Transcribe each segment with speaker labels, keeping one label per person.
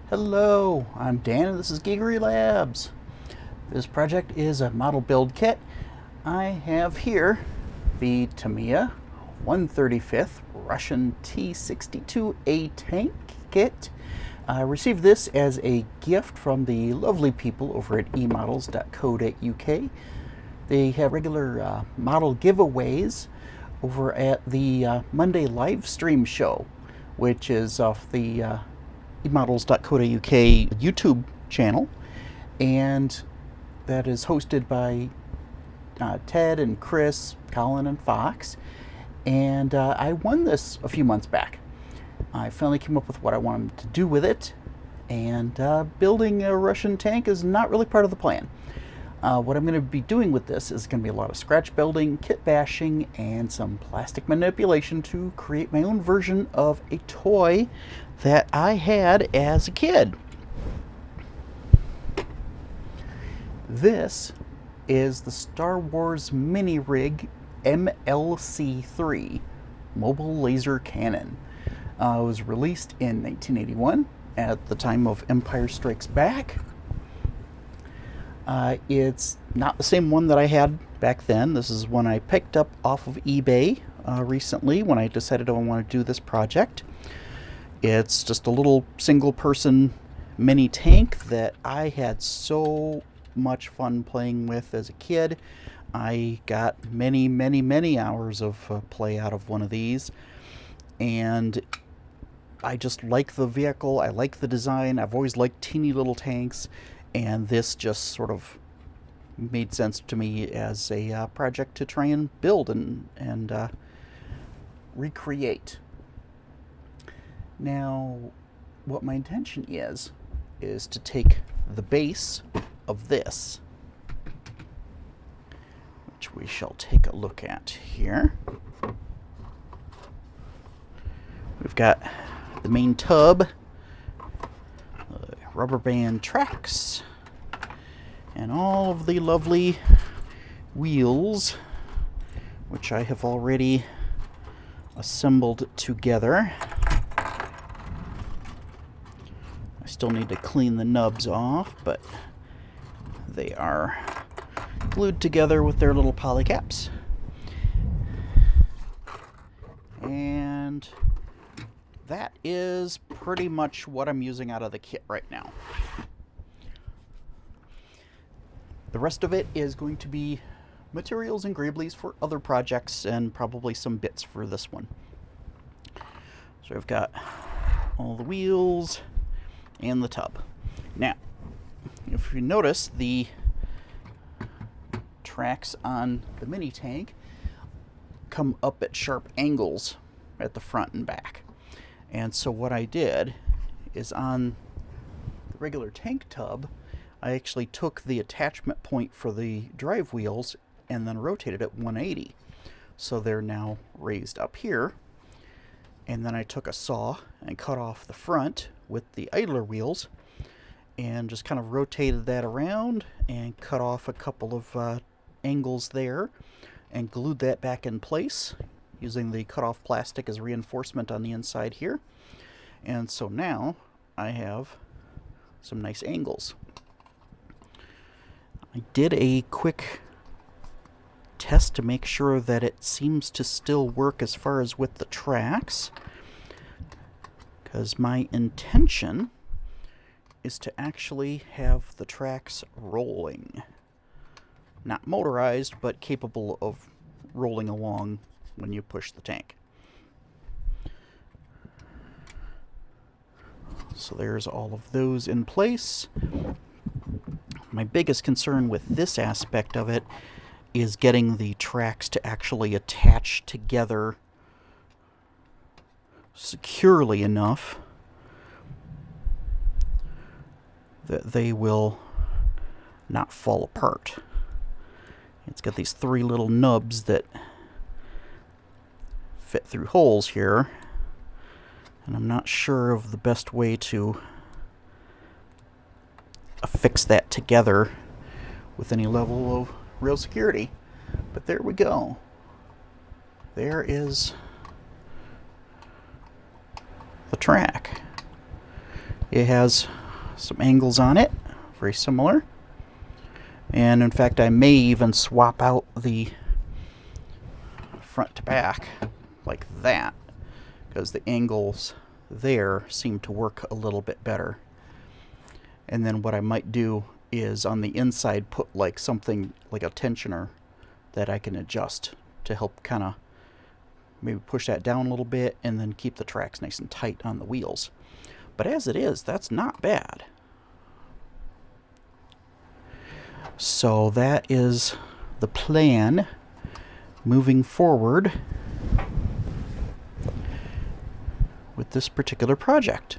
Speaker 1: Hello, I'm Dan and this is Gigery Labs. This project is a model build kit. I have here the Tamiya 1/35th Russian T-62A tank kit. I received this as a gift from the lovely people over at emodels.co.uk. They have regular model giveaways over at the Monday live stream show, which is off the emodels.co.uk YouTube channel, and that is hosted by Ted and Chris, Colin and Fox. And I won this a few months back. I finally came up with what I wanted to do with it, and building a Russian tank is not really part of the plan. What I'm going to be doing with this is going to be a lot of scratch building, kit bashing, and some plastic manipulation to create my own version of a toy that I had as a kid. This is the Star Wars mini rig MLC-3 mobile laser cannon. It was released in 1981 at the time of Empire Strikes Back. It's not the same one that I had back then. This is one I picked up off of eBay recently when I decided I want to do this project. It's just a little single-person mini tank that I had so much fun playing with as a kid. I got many, many, many hours of play out of one of these, and I just like the vehicle. I like the design. I've always liked teeny little tanks, and this just sort of made sense to me as a project to try and build and recreate. Now, what my intention is to take the base of this, which we shall take a look at here. We've got the main tub, rubber band tracks, and all of the lovely wheels, which I have already assembled together. I still need to clean the nubs off, but they are glued together with their little poly caps. And that is pretty much what I'm using out of the kit right now. The rest of it is going to be materials and greeblies for other projects and probably some bits for this one. So I've got all the wheels and the tub. Now, if you notice, the tracks on the mini tank come up at sharp angles at the front and back. And so what I did is on the regular tank tub, I actually took the attachment point for the drive wheels and then rotated it 180. So they're now raised up here. And then I took a saw and cut off the front with the idler wheels and just kind of rotated that around and cut off a couple of angles there and glued that back in place using the cut off plastic as reinforcement on the inside here. And so now I have some nice angles. I did a quick test to make sure that it seems to still work as far as with the tracks, because my intention is to actually have the tracks rolling. Not motorized, but capable of rolling along when you push the tank. So there's all of those in place. My biggest concern with this aspect of it is getting the tracks to actually attach together securely enough that they will not fall apart. It's got these three little nubs that fit through holes here, and I'm not sure of the best way to affix that together with any level of real security. But there we go. There is the track. It has some angles on it, very similar. And in fact, I may even swap out the front to back like that, because the angles there seem to work a little bit better. And then what I might do is on the inside put like something like a tensioner that I can adjust to help kind of maybe push that down a little bit and then keep the tracks nice and tight on the wheels. But as it is, that's not bad. So that is the plan moving forward with this particular project.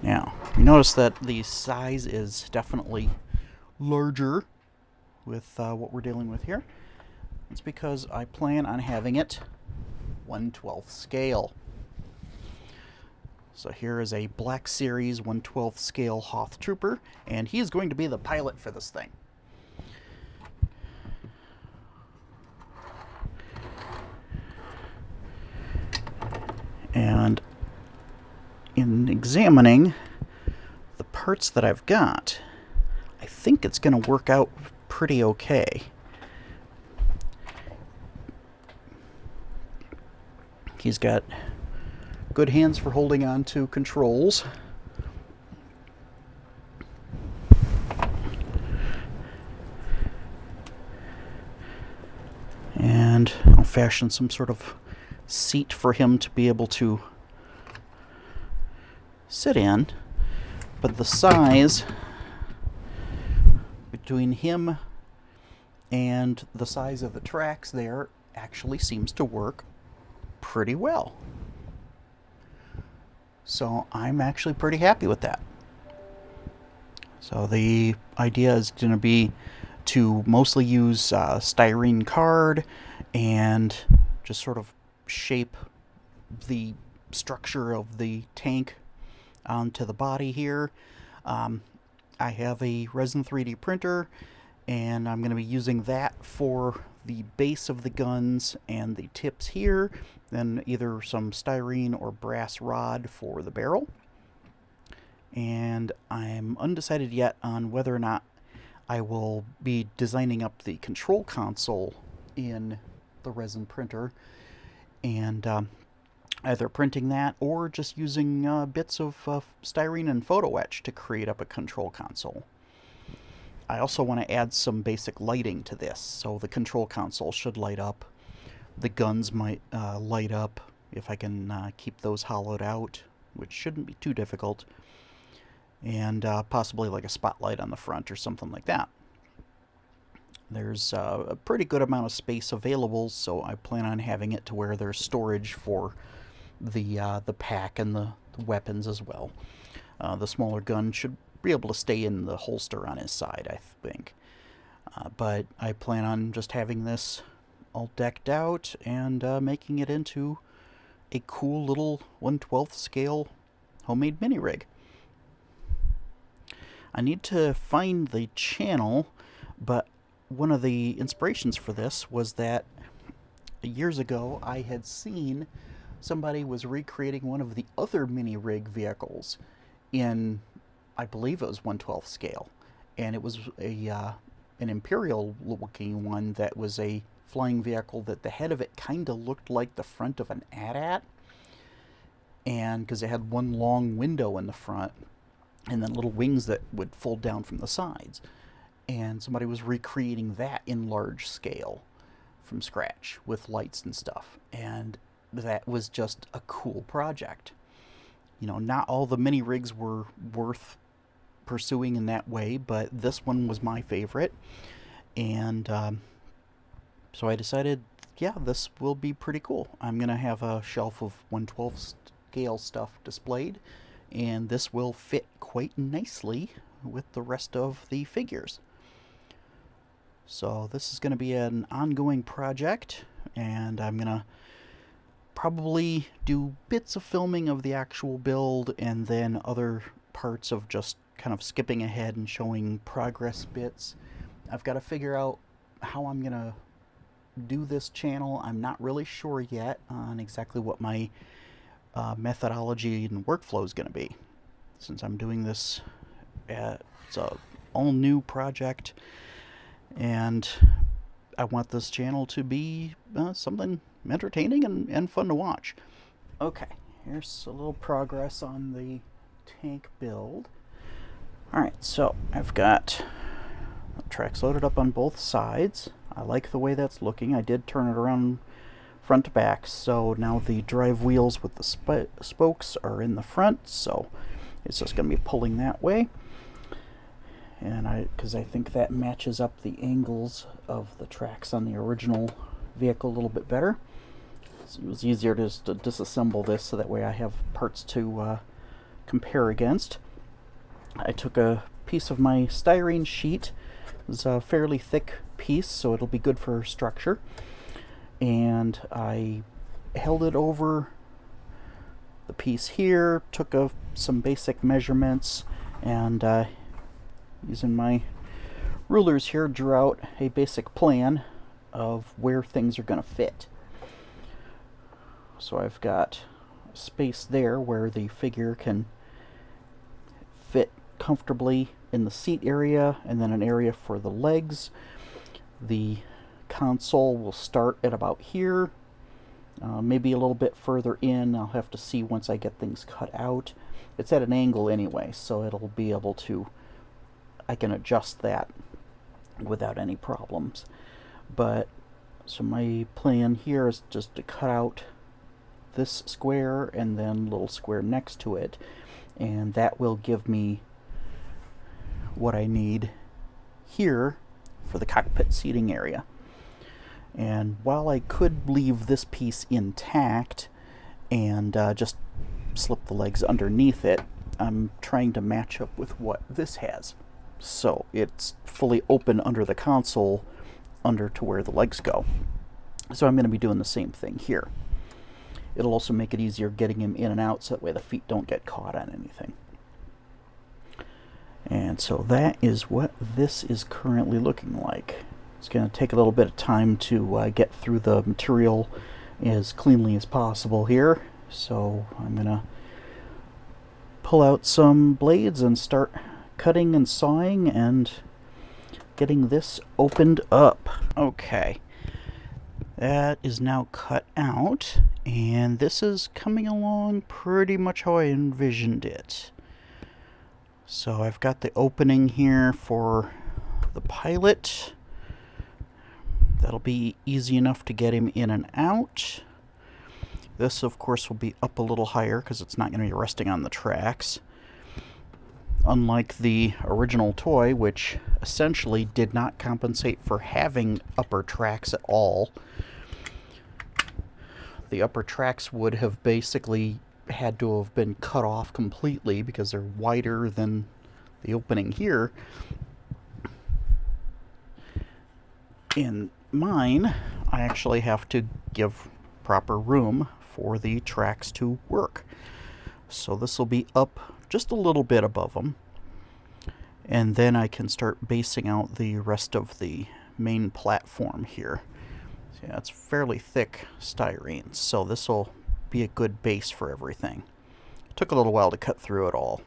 Speaker 1: Now, you notice that the size is definitely larger with what we're dealing with here. It's because I plan on having it 1/12 scale. So here is a Black Series 1/12 scale Hoth Trooper, and he is going to be the pilot for this thing. And in examining the parts that I've got, I think it's going to work out pretty okay. He's got good hands for holding on to controls. And I'll fashion some sort of seat for him to be able to sit in. But the size between him and the size of the tracks there actually seems to work pretty well. So I'm actually pretty happy with that. So the idea is going to be to mostly use styrene card and just sort of shape the structure of the tank onto the body here. I have a resin 3D printer, and I'm going to be using that for the base of the guns and the tips here, then either some styrene or brass rod for the barrel. And I'm undecided yet on whether or not I will be designing up the control console in the resin printer and either printing that or just using bits of styrene and photo etch to create up a control console. I also want to add some basic lighting to this, so the control console should light up. The guns might light up if I can keep those hollowed out, which shouldn't be too difficult. And possibly like a spotlight on the front or something like that. There's a pretty good amount of space available, so I plan on having it to where there's storage for the pack and the weapons as well. The smaller gun should be able to stay in the holster on his side, I think. But I plan on just having this all decked out and making it into a cool little 1/12 scale homemade mini rig. I need to find the channel, but one of the inspirations for this was that years ago I had seen somebody was recreating one of the other mini rig vehicles in, I believe it was 1/12 scale, and it was an Imperial looking one that was a flying vehicle that the head of it kind of looked like the front of an AT-AT, and because it had one long window in the front and then little wings that would fold down from the sides. And somebody was recreating that in large scale from scratch with lights and stuff. And that was just a cool project. You know, not all the mini rigs were worth pursuing in that way, but this one was my favorite. And so I decided, yeah, this will be pretty cool. I'm going to have a shelf of 1/12 scale stuff displayed, and this will fit quite nicely with the rest of the figures. So this is going to be an ongoing project, and I'm going to probably do bits of filming of the actual build and then other parts of just kind of skipping ahead and showing progress bits. I've got to figure out how I'm going to do this channel. I'm not really sure yet on exactly what my methodology and workflow is going to be, since I'm doing this it's a all new project, and I want this channel to be something entertaining and fun to watch. Okay, here's a little progress on the tank build. Alright, so I've got tracks loaded up on both sides. I like the way that's looking. I did turn it around front to back, so now the drive wheels with the spokes are in the front, so it's just going to be pulling that way. And because I think that matches up the angles of the tracks on the original vehicle a little bit better. So it was easier just to disassemble this, so that way I have parts to compare against. I took a piece of my styrene sheet. It was a fairly thick piece, so it'll be good for structure. And I held it over the piece here, took some basic measurements, and using my rulers here, drew out a basic plan of where things are going to fit. So I've got space there where the figure can fit comfortably in the seat area, and then an area for the legs. The console will start at about here, maybe a little bit further in. I'll have to see once I get things cut out. It's at an angle anyway, so it'll be able to, I can adjust that without any problems. But so my plan here is just to cut out this square and then little square next to it, and that will give me what I need here for the cockpit seating area. And while I could leave this piece intact and just slip the legs underneath it, I'm trying to match up with what this has. So it's fully open under the console, under to where the legs go. So I'm going to be doing the same thing here. It'll also make it easier getting him in and out, so that way the feet don't get caught on anything. And so that is what this is currently looking like. It's going to take a little bit of time to get through the material as cleanly as possible here. So I'm going to pull out some blades and start cutting and sawing and getting this opened up. Okay, that is now cut out, and this is coming along pretty much how I envisioned it. So I've got the opening here for the pilot. That'll be easy enough to get him in and out. This, of course, will be up a little higher because it's not going to be resting on the tracks. Unlike the original toy, which essentially did not compensate for having upper tracks at all. The upper tracks would have basically had to have been cut off completely because they're wider than the opening here. In mine, I actually have to give proper room for the tracks to work. So this will be up just a little bit above them, and then I can start basing out the rest of the main platform here. So yeah, it's fairly thick styrene, so this will be a good base for everything. It took a little while to cut through it all,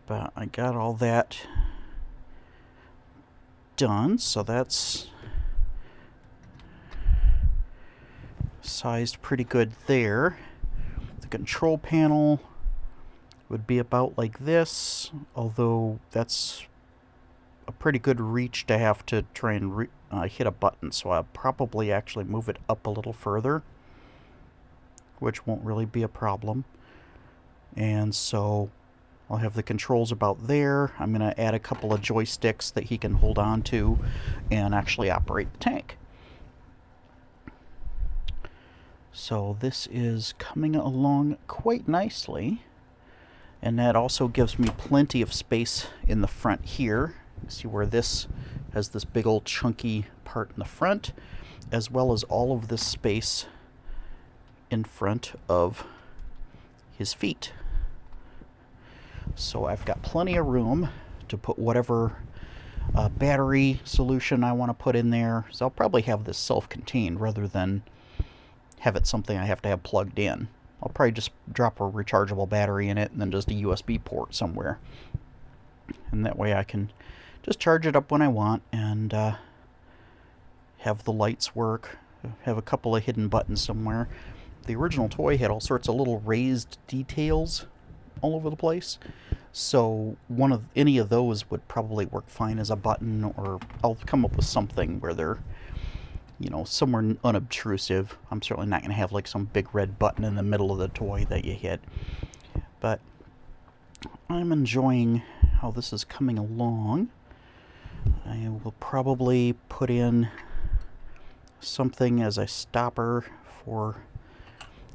Speaker 1: but I got all that done, so that's sized pretty good there. The control panel would be about like this, although that's a pretty good reach to have to try and hit a button, so I'll probably actually move it up a little further, which won't really be a problem. And so I'll have the controls about there. I'm going to add a couple of joysticks that he can hold on to and actually operate the tank. So this is coming along quite nicely, and that also gives me plenty of space in the front here. You see where this has this big old chunky part in the front, as well as all of this space in front of his feet. So I've got plenty of room to put whatever battery solution I want to put in there. So I'll probably have this self-contained rather than have it something I have to have plugged in. I'll probably just drop a rechargeable battery in it and then just a USB port somewhere. And that way I can just charge it up when I want and have the lights work. Have a couple of hidden buttons somewhere. The original toy had all sorts of little raised details all over the place. So any of those would probably work fine as a button, or I'll come up with something where they're, you know, somewhere unobtrusive. I'm certainly not going to have like some big red button in the middle of the toy that you hit. But I'm enjoying how this is coming along. I will probably put in something as a stopper for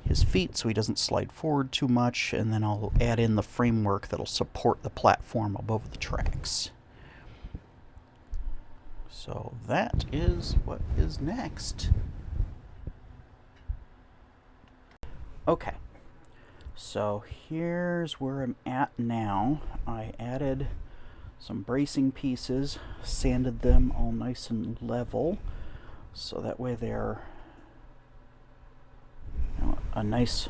Speaker 1: his feet so he doesn't slide forward too much, and then I'll add in the framework that'll support the platform above the tracks. So that is what is next. Okay, so here's where I'm at now. I added some bracing pieces, sanded them all nice and level, so that way they're a nice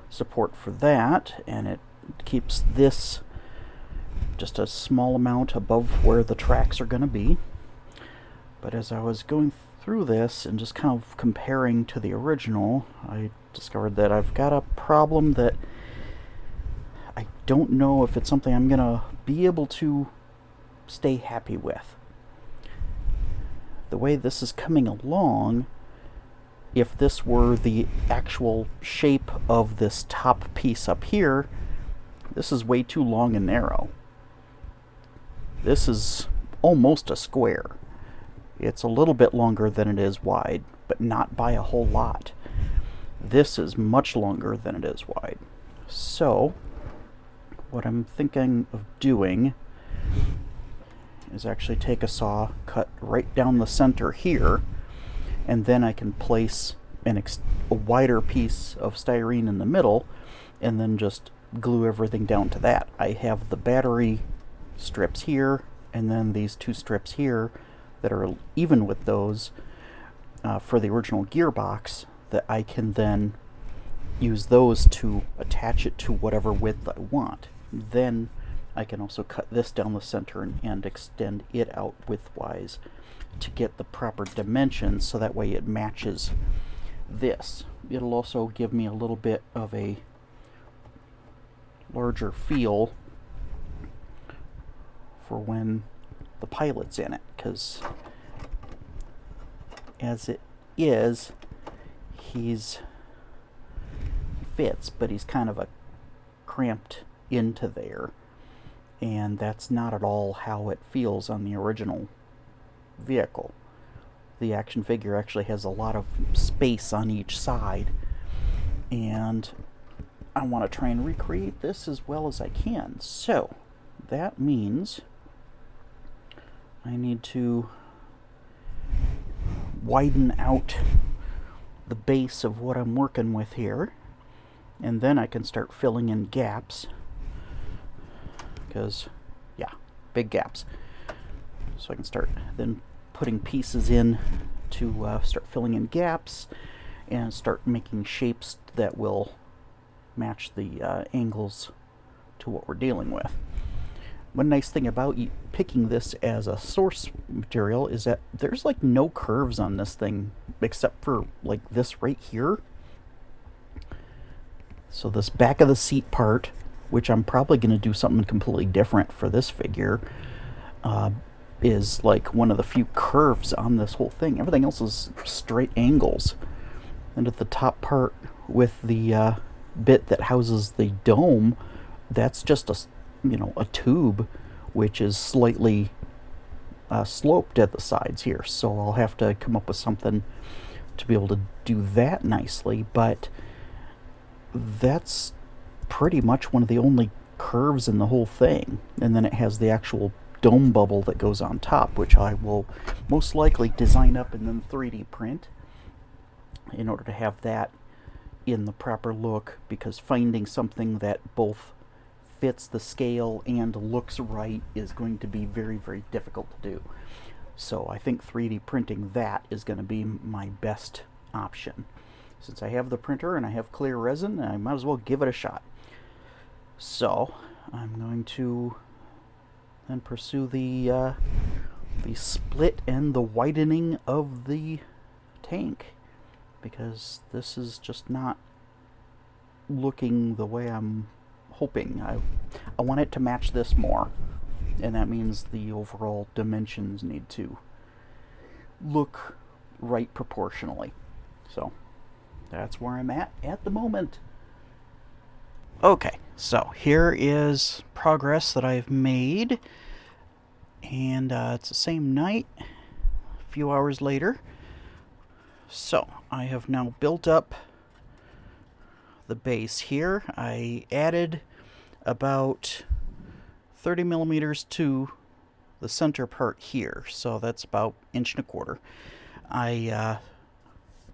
Speaker 1: support for that, and it keeps this just a small amount above where the tracks are going to be. But as I was going through this and just kind of comparing to the original, I discovered that I've got a problem that I don't know if it's something I'm going to be able to stay happy with. The way this is coming along, if this were the actual shape of this top piece up here, this is way too long and narrow. This is almost a square. It's a little bit longer than it is wide, but not by a whole lot. This is much longer than it is wide. So, what I'm thinking of doing is actually take a saw, cut right down the center here, and then I can place a wider piece of styrene in the middle and then just glue everything down to that. I have the battery strips here and then these two strips here that are even with those for the original gearbox, that I can then use those to attach it to whatever width I want. Then I can also cut this down the center and extend it out widthwise to get the proper dimensions, so that way it matches this. It'll also give me a little bit of a larger feel for when the pilot's in it, because as it is, he fits, but he's kind of cramped into there, and that's not at all how it feels on the original vehicle. The action figure actually has a lot of space on each side, and I want to try and recreate this as well as I can. So that means I need to widen out the base of what I'm working with here, and then I can start filling in gaps, because yeah, big gaps. So I can start then putting pieces in to start filling in gaps and start making shapes that will match the angles to what we're dealing with. One nice thing about picking this as a source material is that there's like no curves on this thing except for like this right here. So this back of the seat part, which I'm probably going to do something completely different for this figure, is like one of the few curves on this whole thing. Everything else is straight angles. And at the top part with the bit that houses the dome, that's just a tube which is slightly sloped at the sides here. So I'll have to come up with something to be able to do that nicely, but that's pretty much one of the only curves in the whole thing. And then it has the actual dome bubble that goes on top, which I will most likely design up and then 3D print in order to have that in the proper look, because finding something that both fits the scale and looks right is going to be very, very difficult to do. So I think 3D printing that is going to be my best option. Since I have the printer and I have clear resin, I might as well give it a shot. So I'm going to then pursue the split and the widening of the tank, because this is just not looking the way I'm hoping. I want it to match this more, and that means the overall dimensions need to look right proportionally. So that's where I'm at the moment. Okay, so here is progress that I've made, and it's the same night, a few hours later. So I have now built up the base here. I added about 30 millimeters to the center part here, so that's about 1.25 inches. I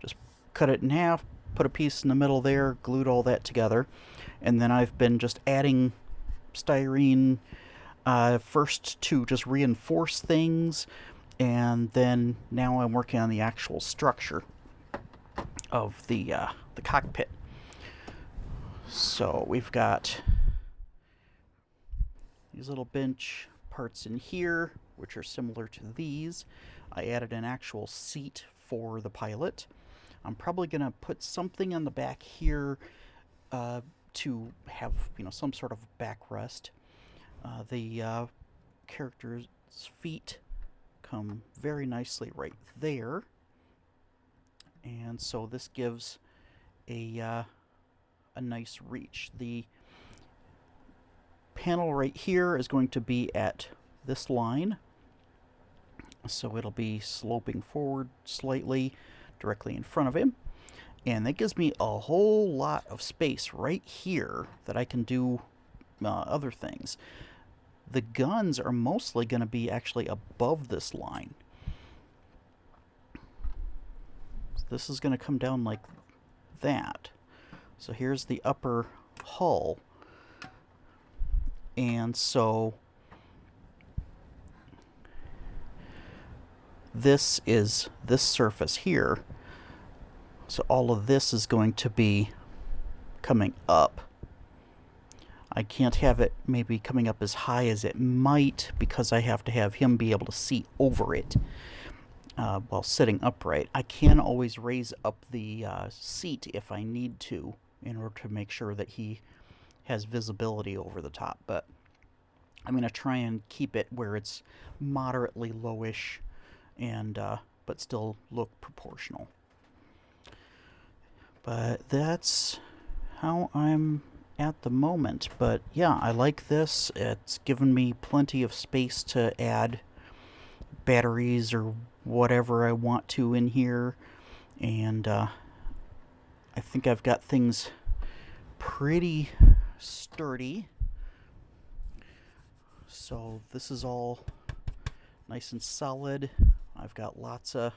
Speaker 1: just cut it in half, put a piece in the middle there, glued all that together, and then I've been just adding styrene first to just reinforce things, and then now I'm working on the actual structure of the cockpit. So we've got these little bench parts in here, which are similar to these. I added an actual seat for the pilot. I'm probably going to put something on the back here to have, some sort of backrest. The character's feet come very nicely right there, and so this gives a nice reach. The panel right here is going to be at this line, so it'll be sloping forward slightly directly in front of him, and that gives me a whole lot of space right here that I can do other things. The guns are mostly going to be actually above this line. So this is going to come down like that. So here's the upper hull, and so this is this surface here. So all of this is going to be coming up. I can't have it maybe coming up as high as it might, because I have to have him be able to see over it while sitting upright. I can always raise up the seat if I need to, in order to make sure that he has visibility over the top, but I'm going to try and keep it where it's moderately lowish and but still look proportional. But that's how I'm at the moment. But yeah, I like this. It's given me plenty of space to add batteries or whatever I want to in here, and I think I've got things pretty sturdy. So this is all nice and solid. I've got lots of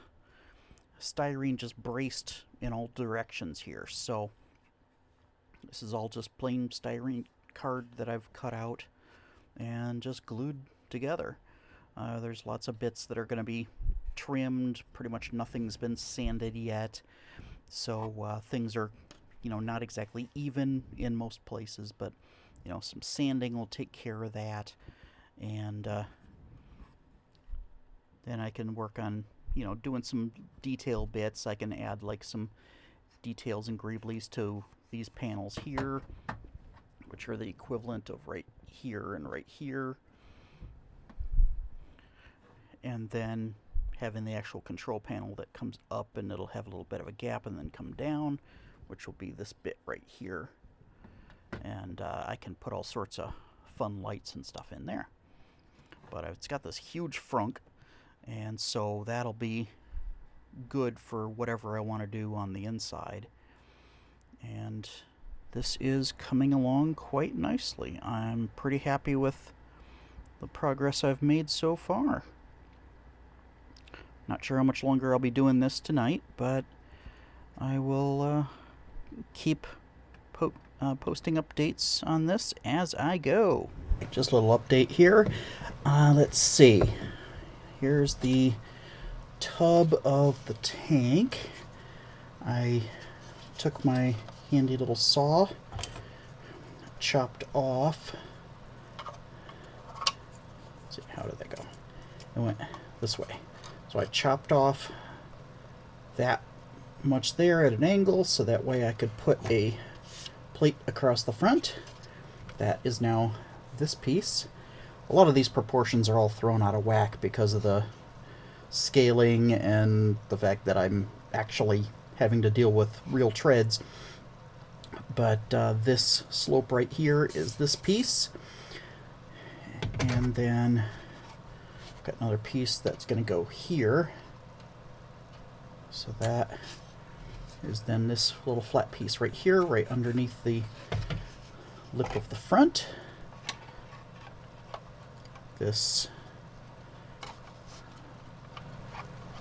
Speaker 1: styrene just braced in all directions here. So this is all just plain styrene card that I've cut out and just glued together. There's lots of bits that are going to be trimmed. Pretty much nothing's been sanded yet. So things are, not exactly even in most places, but, some sanding will take care of that. And then I can work on, doing some detail bits. I can add like some details and greeblies to these panels here, which are the equivalent of right here and right here. And then having the actual control panel that comes up, and it'll have a little bit of a gap and then come down, which will be this bit right here. And I can put all sorts of fun lights and stuff in there. But it's got this huge frunk, and so that'll be good for whatever I want to do on the inside. And this is coming along quite nicely. I'm pretty happy with the progress I've made so far. Not sure how much longer I'll be doing this tonight, but I will keep posting updates on this as I go. Just a little update here. Let's see. Here's the tub of the tank. I took my handy little saw, chopped off. Let's see, how did that go? It went this way. So I chopped off that much there at an angle, so that way I could put a plate across the front. That is now this piece. A lot of these proportions are all thrown out of whack because of the scaling and the fact that I'm actually having to deal with real treads. But this slope right here is this piece, and then I've got another piece that's going to go here. So that is then this little flat piece right here, right underneath the lip of the front. This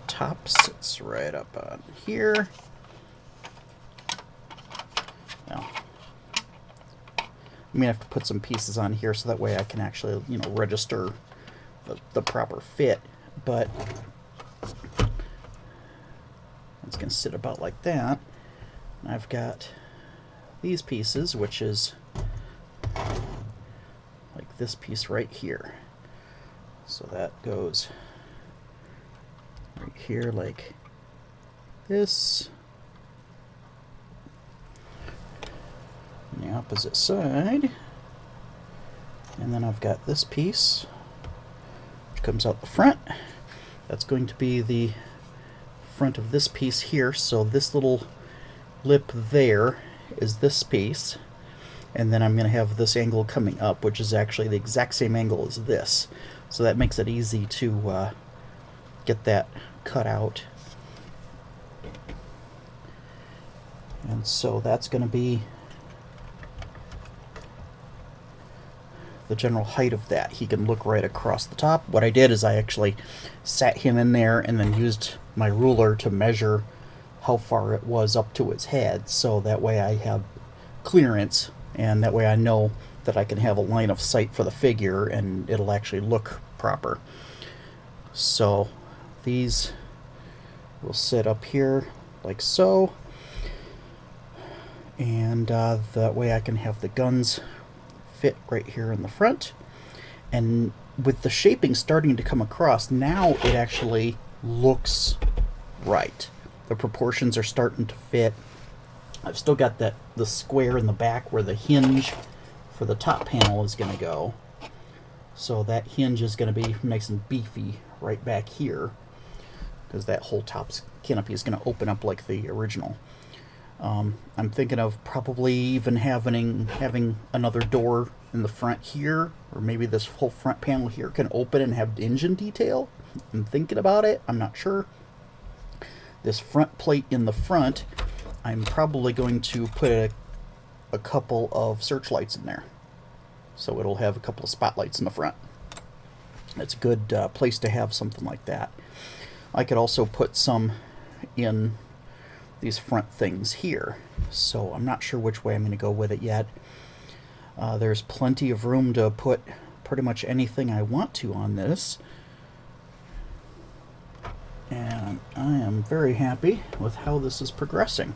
Speaker 1: top sits right up on here. Now, I'm gonna have to put some pieces on here so that way I can actually, you know, register the proper fit. But it's going to sit about like that. And I've got these pieces, which is like this piece right here. So that goes right here like this. On the opposite side. And then I've got this piece, which comes out the front. That's going to be the front of this piece here, so this little lip there is this piece, and then I'm going to have this angle coming up, which is actually the exact same angle as this, so that makes it easy to get that cut out. And so that's going to be the general height of that. He can look right across the top. What I did is I actually sat him in there and then used my ruler to measure how far it was up to his head, so that way I have clearance, and that way I know that I can have a line of sight for the figure and it'll actually look proper. So these will sit up here like so, and that way I can have the guns fit right here in the front. And with the shaping starting to come across, now it actually looks right. The proportions are starting to fit. I've still got the square in the back where the hinge for the top panel is going to go. So that hinge is going to be nice and beefy right back here, because that whole top canopy is going to open up like the original. I'm thinking of probably even having another door in the front here, or maybe this whole front panel here can open and have engine detail. I'm thinking about it. I'm not sure. This front plate in the front, I'm probably going to put a couple of searchlights in there, so it'll have a couple of spotlights in the front. It's a good place to have something like that. I could also put some in these front things here, so I'm not sure which way I'm going to go with it yet. There's plenty of room to put pretty much anything I want to on this, and I am very happy with how this is progressing.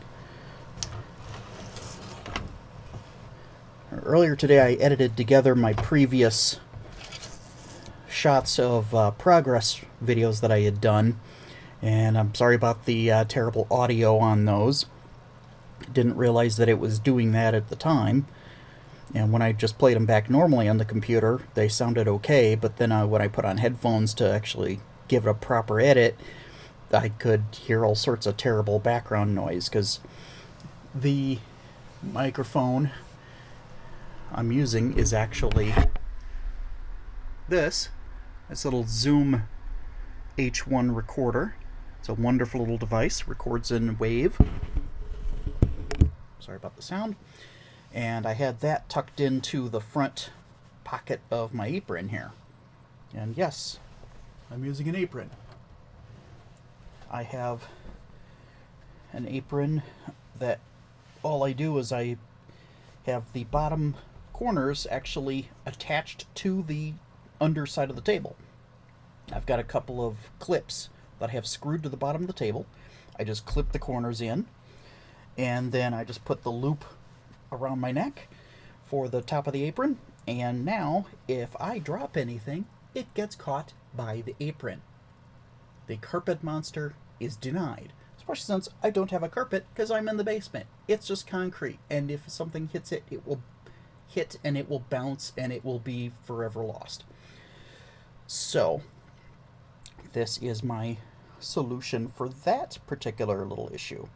Speaker 1: Earlier today I edited together my previous shots of progress videos that I had done, and I'm sorry about the terrible audio on those. Didn't realize that it was doing that at the time, and when I just played them back normally on the computer, they sounded okay, but then when I put on headphones to actually give it a proper edit, I could hear all sorts of terrible background noise, because the microphone I'm using is actually this little Zoom H1 recorder. It's a wonderful little device, records in wave. Sorry about the sound. And I had that tucked into the front pocket of my apron here. And yes, I'm using an apron. I have an apron that all I do is I have the bottom corners actually attached to the underside of the table. I've got a couple of clips that I have screwed to the bottom of the table. I just clip the corners in, and then I just put the loop around my neck for the top of the apron, and now if I drop anything, it gets caught by the apron. The carpet monster is denied, especially since I don't have a carpet because I'm in the basement. It's just concrete, and if something hits it, it will hit and it will bounce and it will be forever lost. So this is my solution for that particular little issue.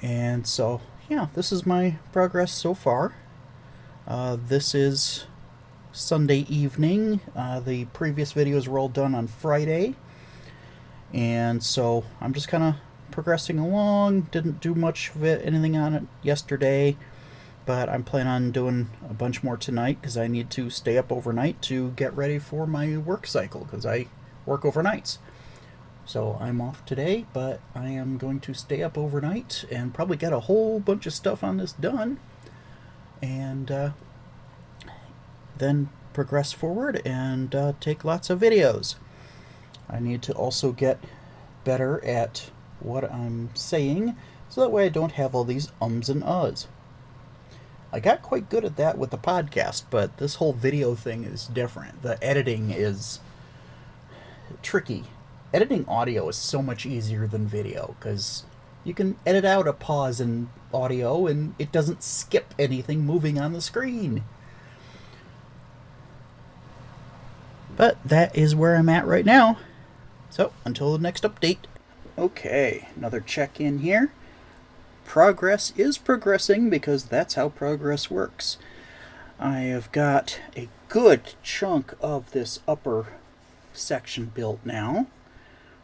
Speaker 1: And so, yeah, this is my progress so far. This is Sunday evening. The previous videos were all done on Friday. And so I'm just kind of progressing along. Didn't do much of it, anything on it yesterday. But I'm planning on doing a bunch more tonight because I need to stay up overnight to get ready for my work cycle because I work overnights. So I'm off today, but I am going to stay up overnight and probably get a whole bunch of stuff on this done. And then progress forward and take lots of videos. I need to also get better at what I'm saying so that way I don't have all these ums and uhs. I got quite good at that with the podcast, but this whole video thing is different. The editing is tricky. Editing audio is so much easier than video because you can edit out a pause in audio and it doesn't skip anything moving on the screen. But that is where I'm at right now. So until the next update. Okay, another check-in here. Progress is progressing because that's how progress works. I have got a good chunk of this upper section built now.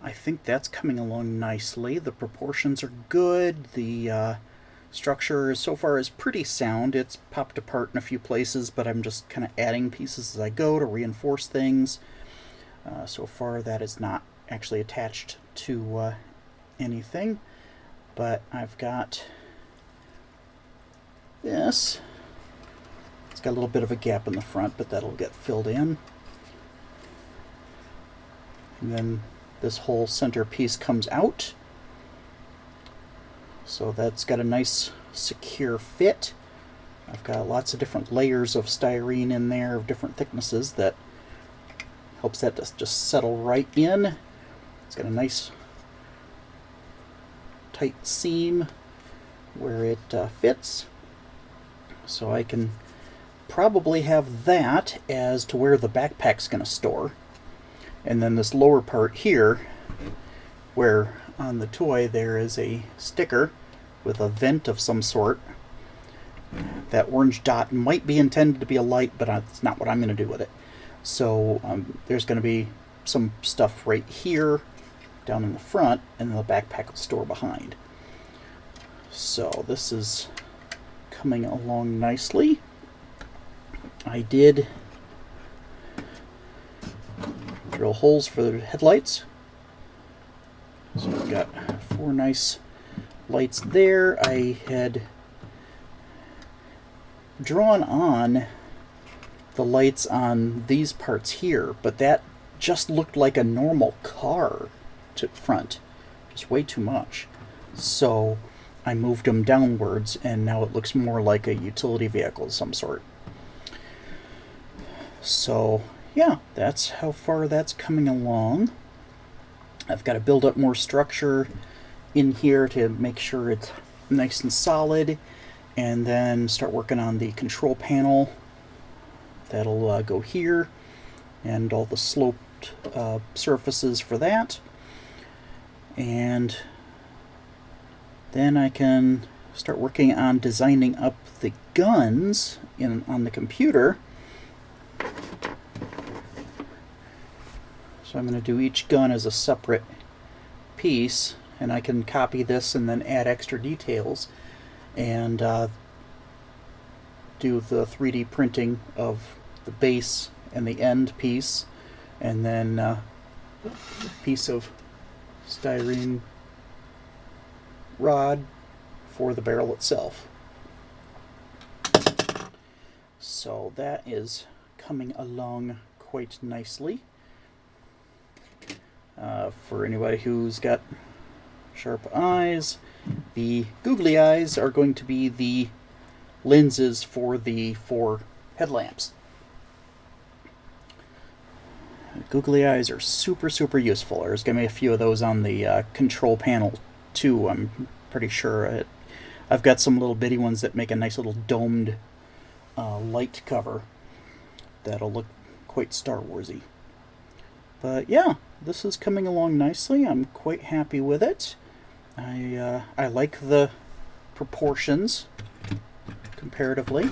Speaker 1: I think that's coming along nicely. The proportions are good. The structure so far is pretty sound. It's popped apart in a few places, but I'm just kind of adding pieces as I go to reinforce things. So far that is not actually attached to anything. But I've got this. It's got a little bit of a gap in the front, but that'll get filled in. And then this whole center piece comes out. So that's got a nice secure fit. I've got lots of different layers of styrene in there of different thicknesses that helps that to just settle right in. It's got a nice tight seam where it fits, so I can probably have that as to where the backpack's going to store, and then this lower part here where on the toy there is a sticker with a vent of some sort. That orange dot might be intended to be a light, but it's not what I'm going to do with it. So there's going to be some stuff right here down in the front, and the backpack will store behind. So this is coming along nicely. I did drill holes for the headlights. So I've got 4 nice lights there. I had drawn on the lights on these parts here, but that just looked like a normal car to front, just way too much. So I moved them downwards, and now it looks more like a utility vehicle of some sort. So yeah, that's how far that's coming along. I've got to build up more structure in here to make sure it's nice and solid, and then start working on the control panel. That'll go here, and all the sloped surfaces for that. And then I can start working on designing up the guns on the computer. So I'm going to do each gun as a separate piece, and I can copy this and then add extra details and do the 3D printing of the base and the end piece, and then a piece of styrene rod for the barrel itself. So that is coming along quite nicely. For anybody who's got sharp eyes, the googly eyes are going to be the lenses for the 4 headlamps. Googly eyes are super, super useful. There's going to be a few of those on the control panel too, I'm pretty sure. I've got some little bitty ones that make a nice little domed light cover that'll look quite Star Warsy. But yeah, this is coming along nicely. I'm quite happy with it. I like the proportions comparatively.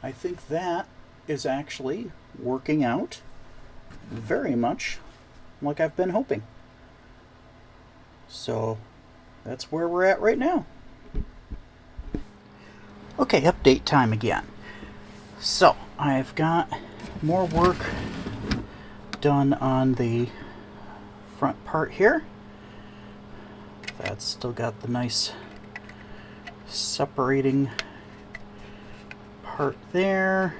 Speaker 1: I think that is actually working out very much like I've been hoping. So that's where we're at right now. Okay, update time again. So I've got more work done on the front part here. That's still got the nice separating part there.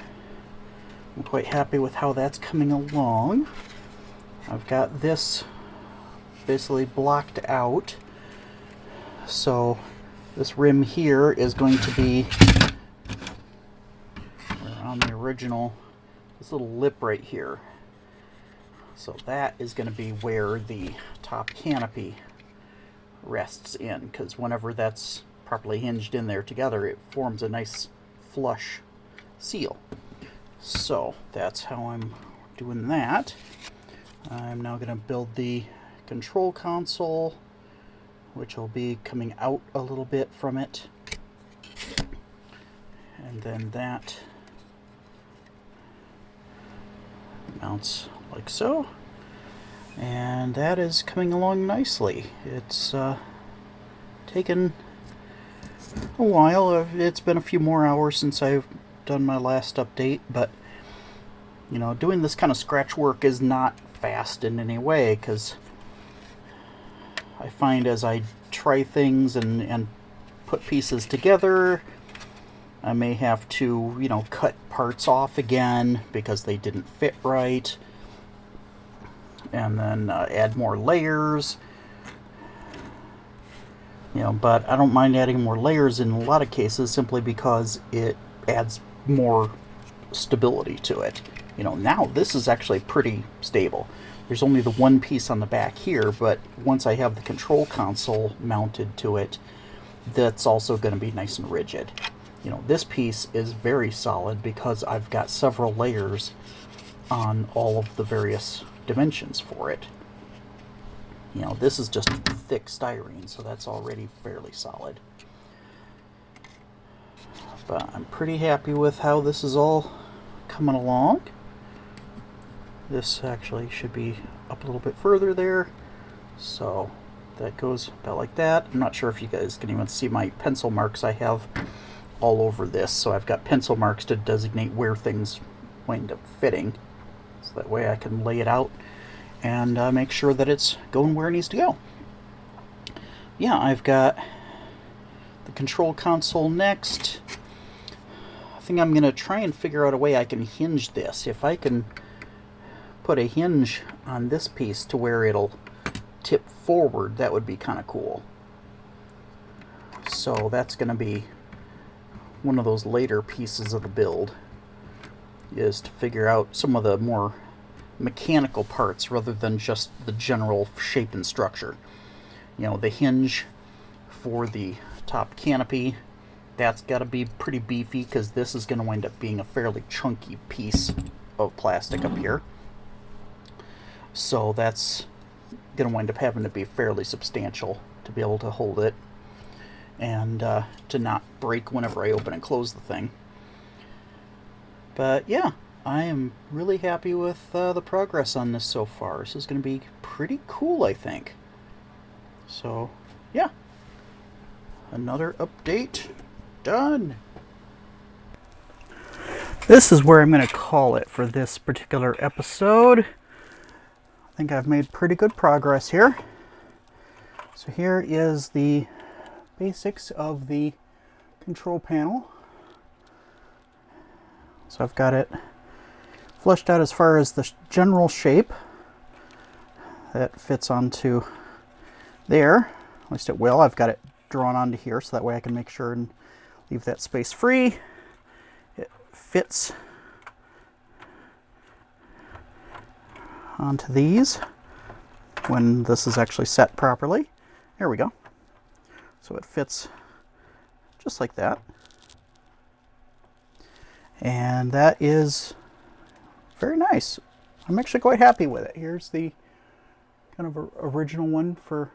Speaker 1: I'm quite happy with how that's coming along. I've got this basically blocked out, so this rim here is going to be on the original, this little lip right here. So that is going to be where the top canopy rests in, because whenever that's properly hinged in there together, it forms a nice flush seal. So that's how I'm doing that. I'm now going to build the control console, which will be coming out a little bit from it. And then that mounts like so. And that is coming along nicely. It's taken a while. It's been a few more hours since I've done my last update, but you know, doing this kind of scratch work is not fast in any way, because I find as I try things and put pieces together, I may have to, you know, cut parts off again because they didn't fit right, and then add more layers. You know, but I don't mind adding more layers in a lot of cases simply because it adds more stability to it. You know, now this is actually pretty stable. There's only the one piece on the back here, but once I have the control console mounted to it, that's also going to be nice and rigid. You know, this piece is very solid because I've got several layers on all of the various dimensions for it. You know, this is just thick styrene, so that's already fairly solid. But I'm pretty happy with how this is all coming along. This actually should be up a little bit further there. So that goes about like that. I'm not sure if you guys can even see my pencil marks I have all over this. So I've got pencil marks to designate where things wind up fitting. So that way I can lay it out and make sure that it's going where it needs to go. Yeah, I've got the control console next. I think I'm going to try and figure out a way I can hinge this. If I can put a hinge on this piece to where it'll tip forward, that would be kind of cool. So that's going to be one of those later pieces of the build, is to figure out some of the more mechanical parts rather than just the general shape and structure. You know, the hinge for the top canopy, that's got to be pretty beefy because this is going to wind up being a fairly chunky piece of plastic up here. So that's going to wind up having to be fairly substantial to be able to hold it and to not break whenever I open and close the thing. But yeah, I am really happy with the progress on this so far. This is going to be pretty cool, I think. So yeah, another update done. This is where I'm going to call it for this particular episode. I think I've made pretty good progress here. So here is the basics of the control panel. So I've got it fleshed out as far as the general shape that fits onto there. At least it will. I've got it drawn onto here so that way I can make sure and leave that space free. It fits onto these when this is actually set properly. There we go. So it fits just like that. And that is very nice. I'm actually quite happy with it. Here's the kind of original one for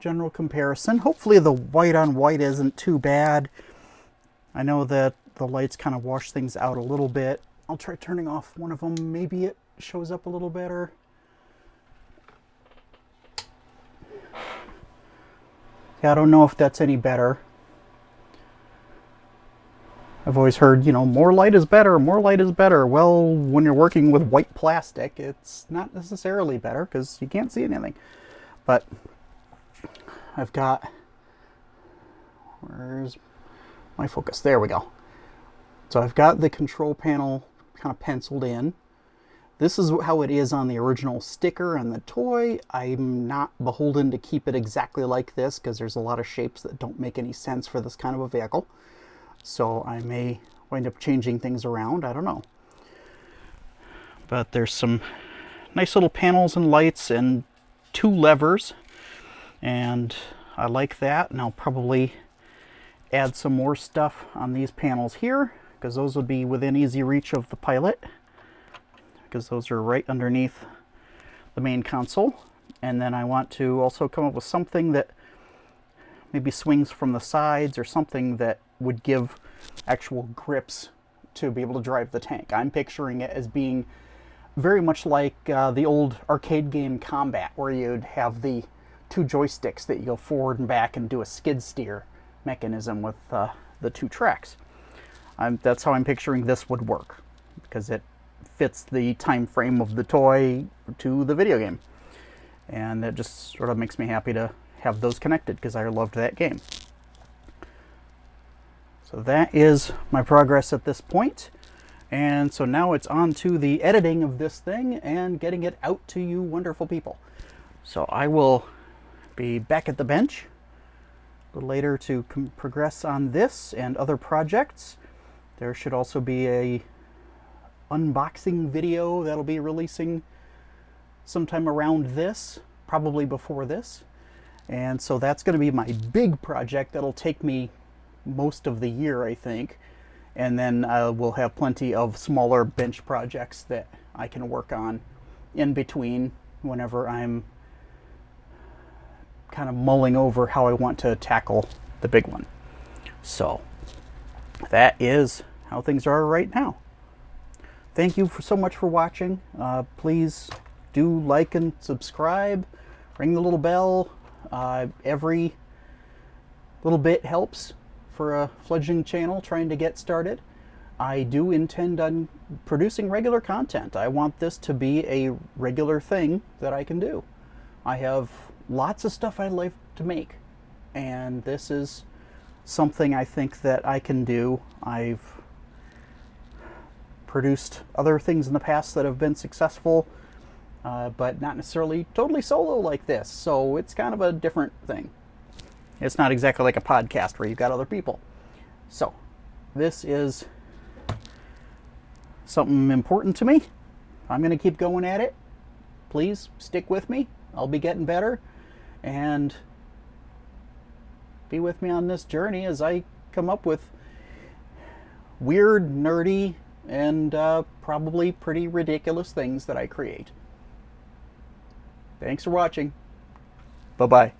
Speaker 1: general comparison. Hopefully the white on white isn't too bad. I know that the lights kind of wash things out a little bit. I'll try turning off one of them. Maybe it shows up a little better. Yeah, I don't know if that's any better. I've always heard, you know, more light is better, more light is better. Well, when you're working with white plastic, it's not necessarily better because you can't see anything. But I've got, where's my focus? There we go. So I've got the control panel kind of penciled in. This is how it is on the original sticker and the toy. I'm not beholden to keep it exactly like this because there's a lot of shapes that don't make any sense for this kind of a vehicle. So I may wind up changing things around. I don't know. But there's some nice little panels and lights and 2 levers. And I like that. And I'll probably add some more stuff on these panels here because those would be within easy reach of the pilot, because those are right underneath the main console. And then I want to also come up with something that maybe swings from the sides or something that would give actual grips to be able to drive the tank. I'm picturing it as being very much like the old arcade game Combat, where you'd have the 2 joysticks that you go forward and back and do a skid steer mechanism with the 2 tracks. That's how I'm picturing this would work, because it fits the time frame of the toy to the video game. And it just sort of makes me happy to have those connected because I loved that game. So that is my progress at this point. And so now it's on to the editing of this thing and getting it out to you wonderful people. So I will be back at the bench a little later to progress on this and other projects. There should also be a unboxing video that'll be releasing sometime around this, probably before this. And so that's going to be my big project that'll take me most of the year, I think. And then we'll have plenty of smaller bench projects that I can work on in between whenever I'm kind of mulling over how I want to tackle the big one. So that is how things are right now. Thank you so much for watching. Please do like and subscribe. Ring the little bell. Every little bit helps for a fledgling channel trying to get started. I do intend on producing regular content. I want this to be a regular thing that I can do. I have lots of stuff I'd like to make, and this is something I think that I can do. I've produced other things in the past that have been successful, but not necessarily totally solo like this, so it's kind of a different thing. It's not exactly like a podcast where you've got other people. So this is something important to me. I'm going to keep going at it. Please stick with me. I'll be getting better, and be with me on this journey as I come up with weird, nerdy, and probably pretty ridiculous things that I create. Thanks for watching. Bye-bye.